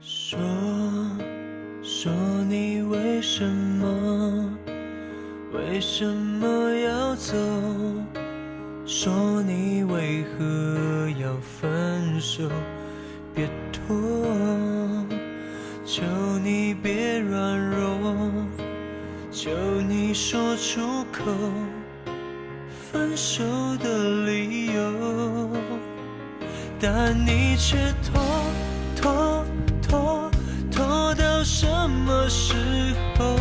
说你为什么要走？说你为何要分手？别拖，求你别软弱，求你说出口分手的理由，但你却拖到什么时候？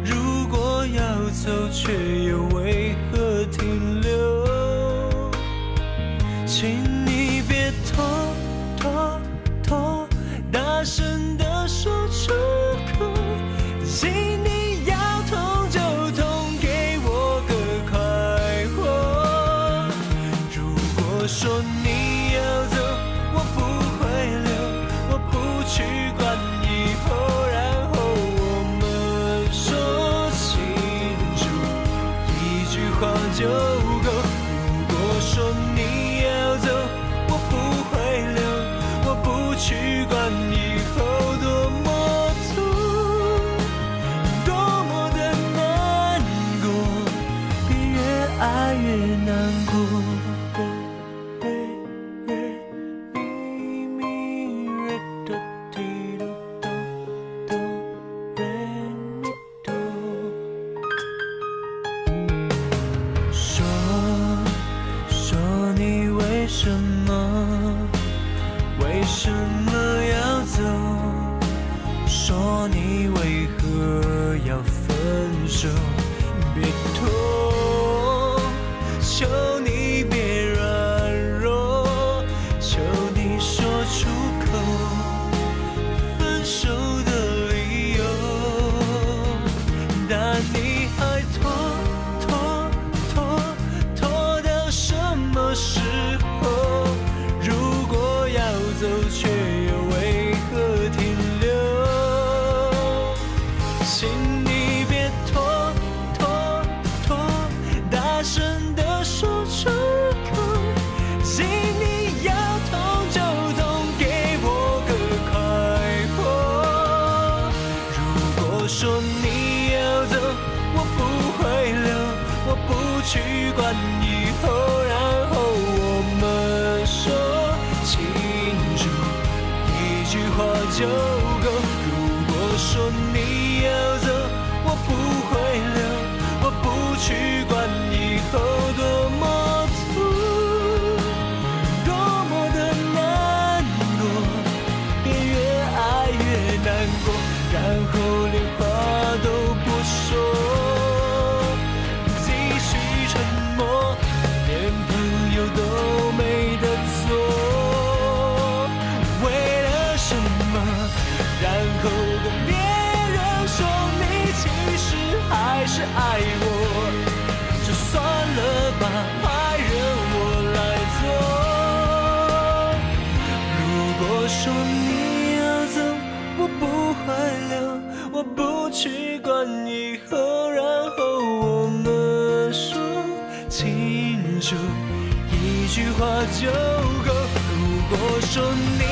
如果要走，却又为何停留？请你别拖，大声地说出口。请你要痛就痛，给我个快活。如果说你要走，我不会留，我不去管以后，然后我们说清楚，一句话就够。如果说你要走，我不会留，我不去管以后多么痛，多么的难过，别越爱越难过。说你为什么要走？说你为何要分手？别拖，求你别软弱，求你说出口分手的理由，但你还拖到什么时候？如果要走，却又为何停留？请你别拖，大声地说出口。请你要痛就痛，给我个快活。如果说你要走，我不会留，我不去管以后，然后我们说清楚，一句话就够。如果说你要走，我不会留，我不去管以后多么痛，多么的难过，别越爱越难过，然后连话都不说，继续沉默，连朋友都没得做。为了什么？然后跟别人说你其实还是爱我，就算了吧，还任我来做。如果说你要走，我不会留，我不去管以后，然后我们说清楚，一句话就够。如果说你